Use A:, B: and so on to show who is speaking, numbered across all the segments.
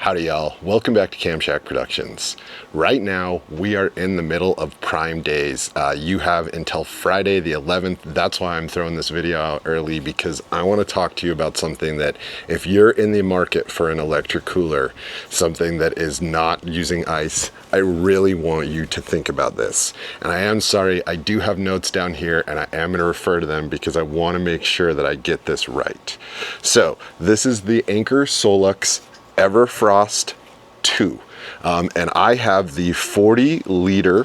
A: Howdy y'all, welcome back to Cam Shack Productions. Right now we are in the middle of Prime Days. You have until Friday the 11th. That's why I'm throwing this video out early, because I want to talk to you about something that if you're in the market for an electric cooler, something that is not using ice, I really want you to think about this. And I am sorry, I do have notes down here and I am going to refer to them because I want to make sure that I get this right. So this is the Anker EverFrost 2. And I have the 40 liter,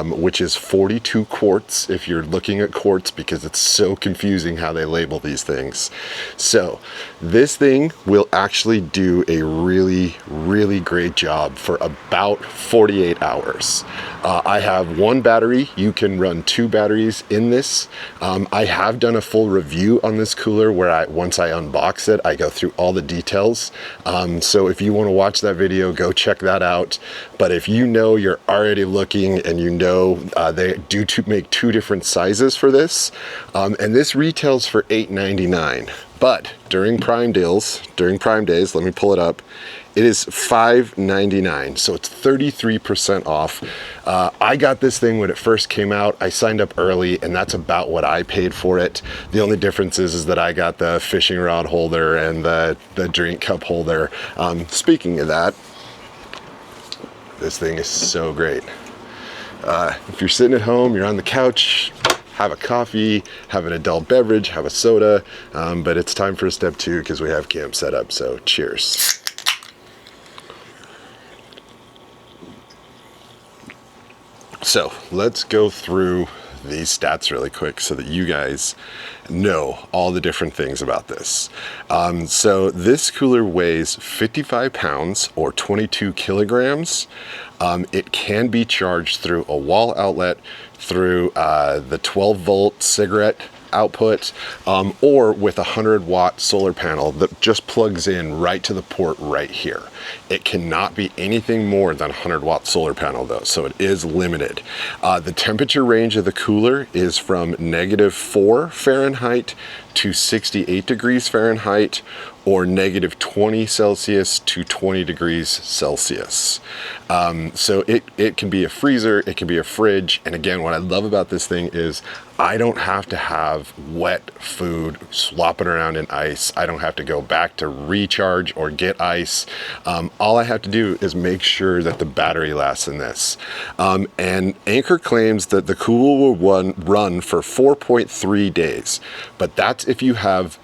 A: which is 42 quarts if you're looking at quarts, because it's so confusing how they label these things. So this thing will actually do a really great job for about 48 hours. I have one battery. You can run 2 batteries in this. I have done a full review on this cooler where once I unbox it, I go through all the details. So if you want to watch that video, go check that out. But if you know you're already looking and you know they do make 2 different sizes for this, and this retails for $8.99. But during Prime Days, let me pull it up, it is $5.99, so it's 33% off. I got this thing when it first came out. I signed up early, and that's about what I paid for it. The only difference is that I got the fishing rod holder and the drink cup holder. Speaking of that, this thing is so great. If you're sitting at home, you're on the couch, have a coffee, have an adult beverage, have a soda, but it's time for step 2 because we have camp set up, so cheers. So let's go through these stats really quick so that you guys know all the different things about this. So this cooler weighs 55 pounds or 22 kilograms. It can be charged through a wall outlet, through the 12 volt cigarette output, or with a 100-watt solar panel that just plugs in right to the port right here. It cannot be anything more than a 100-watt solar panel though, so it is limited. The temperature range of the cooler is from -4 Fahrenheit to 68 degrees Fahrenheit, or -20 Celsius to 20 degrees Celsius. So it can be a freezer, it can be a fridge, and again, what I love about this thing is I don't have to have wet food slopping around in ice. I don't have to go back to recharge or get ice. All I have to do is make sure that the battery lasts in this. And Anker claims that the cooler will run for 4.3 days, but that's if you have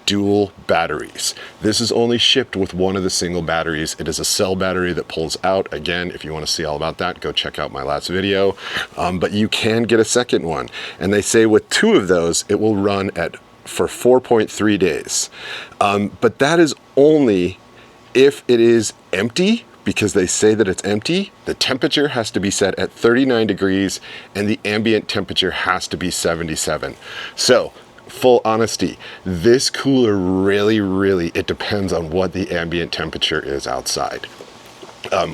A: dual batteries. This is only shipped with one of the single batteries. It is a cell battery that pulls out. Again, if you want to see all about that, go check out my last video. But you can get a second one. And they say with 2 of those, it will run for 4.3 days. But that is only if it is empty, because they say that it's empty. The temperature has to be set at 39 degrees and the ambient temperature has to be 77. So full honesty, this cooler really, it depends on what the ambient temperature is outside.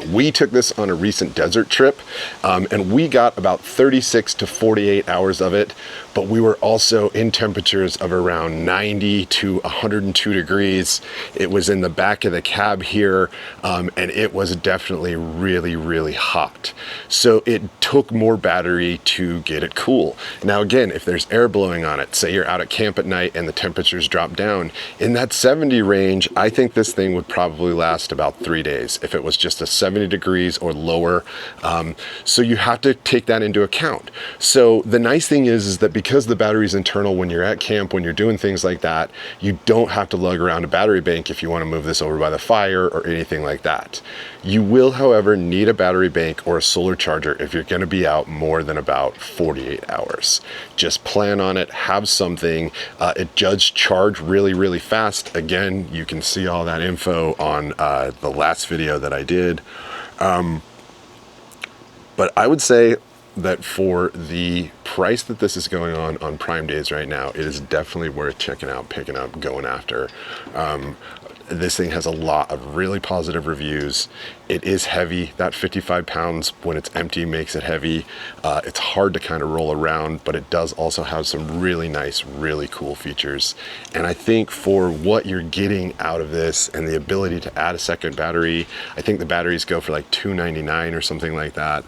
A: We took this on a recent desert trip, and we got about 36 to 48 hours of it, but we were also in temperatures of around 90 to 102 degrees. It was in the back of the cab here, and it was definitely really hot. So it took more battery to get it cool. Now again, if there's air blowing on it, say you're out at camp at night and the temperatures drop down, in that 70 range, I think this thing would probably last about 3 days if it was just a 70 degrees or lower. So you have to take that into account. So the nice thing is that because the battery's internal, when you're at camp, when you're doing things like that, you don't have to lug around a battery bank if you want to move this over by the fire or anything like that. You will, however, need a battery bank or a solar charger if you're going to be out more than about 48 hours. Just plan on it, have something. It does charge really fast. Again, you can see all that info on the last video that I did. But I would say that for the price that this is going on Prime Days right now, it is definitely worth checking out, picking up, going after. This thing has a lot of really positive reviews. It is heavy. That 55 pounds when it's empty makes it heavy. It's hard to kind of roll around, but it does also have some really nice, really cool features. And I think for what you're getting out of this and the ability to add a second battery, I think the batteries go for like $2.99 or something like that.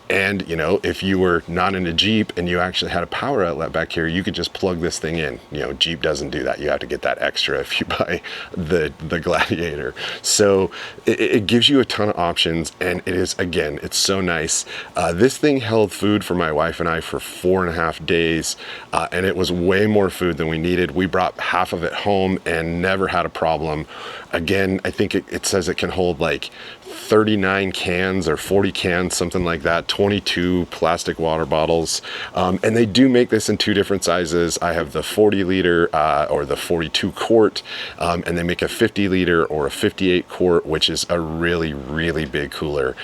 A: And you know, if you were not in a Jeep and you actually had a power outlet back here, you could just plug this thing in. You know, Jeep doesn't do that. You have to get that extra if you buy the Gladiator. So it gives you a ton of options, and it is, again, it's so nice. This thing held food for my wife and I for 4.5 days, and it was way more food than we needed. We brought half of it home and never had a problem. Again, I think it says it can hold like 39 cans or 40 cans, something like that, 22 plastic water bottles. And they do make this in 2 different sizes. I have the 40 liter or the 42 quart, and they make a 50 liter or a 58 quart, which is a really, really big cooler.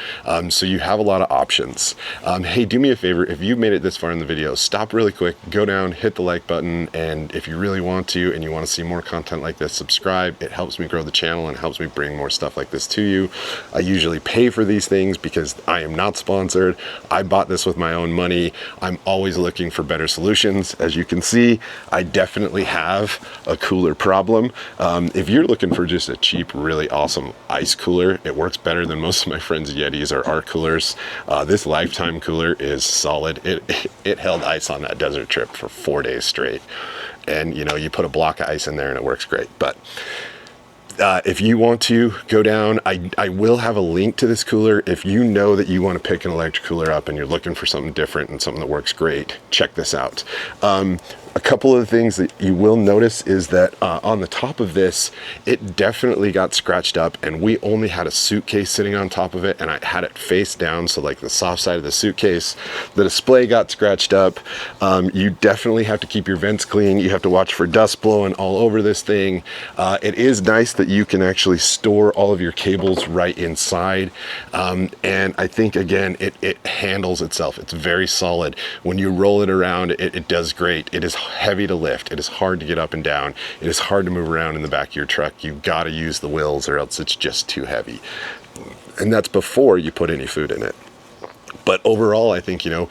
A: So you have a lot of options. Hey, do me a favor, if you've made it this far in the video, stop really quick, go down, hit the like button, and if you really want to and you want to see more content like this, subscribe. It helps me grow the channel and helps me bring more stuff like this to you. I usually pay for these things because I am not sponsored. I bought this with my own money. I'm always looking for better solutions. As you can see, I definitely have a cooler problem. If you're looking for just a cheap, really awesome ice cooler, it works better than most of my friends' Yetis or Arc coolers. This Lifetime cooler is solid. It held ice on that desert trip for 4 days straight. And you know, you put a block of ice in there and it works great. But if you want to go down, I will have a link to this cooler. If you know that you want to pick an electric cooler up and you're looking for something different and something that works great, check this out. A couple of the things that you will notice is that on the top of this, it definitely got scratched up, and we only had a suitcase sitting on top of it, and I had it face down, so like the soft side of the suitcase. The display got scratched up. You definitely have to keep your vents clean. You have to watch for dust blowing all over this thing. It is nice that you can actually store all of your cables right inside, and I think, again, it handles itself. It's very solid. When you roll it around, it does great. It is heavy to lift. It is hard to get up and down. It is hard to move around in the back of your truck. You've got to use the wheels or else it's just too heavy. And that's before you put any food in it. But overall, I think, you know,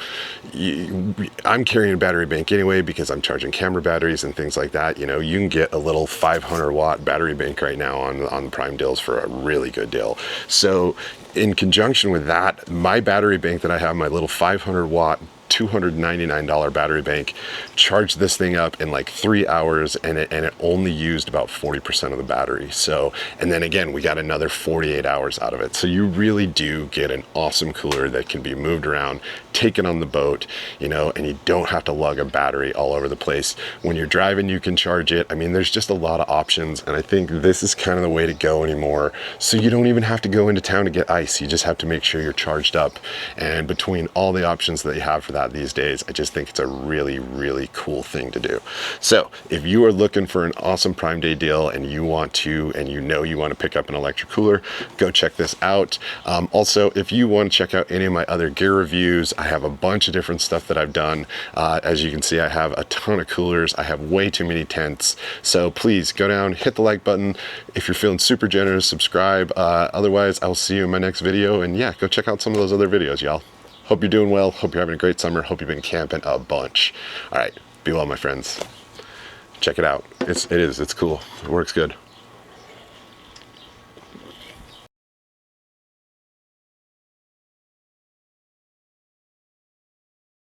A: I'm carrying a battery bank anyway because I'm charging camera batteries and things like that. You know, you can get a little 500 watt battery bank right now on the Prime deals for a really good deal. So in conjunction with that, my battery bank that I have, my little 500 watt $299 battery bank, charged this thing up in like 3 hours, and it only used about 40% of the battery. So, and then again, we got another 48 hours out of it. So you really do get an awesome cooler that can be moved around, taken on the boat, you know, and you don't have to lug a battery all over the place. When you're driving, you can charge it. I mean, there's just a lot of options, and I think this is kind of the way to go anymore. So you don't even have to go into town to get ice. You just have to make sure you're charged up. And between all the options that you have for that these days, I just think it's a really, really cool thing to do. So if you are looking for an awesome Prime Day deal and you want to, and you know you want to pick up an electric cooler, go check this out. Also, if you want to check out any of my other gear reviews, I have a bunch of different stuff that I've done. As you can see, I have a ton of coolers. I have way too many tents. So please go down, hit the like button. If you're feeling super generous, subscribe. Otherwise, I'll see you in my next video. And yeah, go check out some of those other videos, y'all. Hope you're doing well. Hope you're having a great summer. Hope you've been camping a bunch. All right, be well, my friends. Check it out. It's cool. It works good.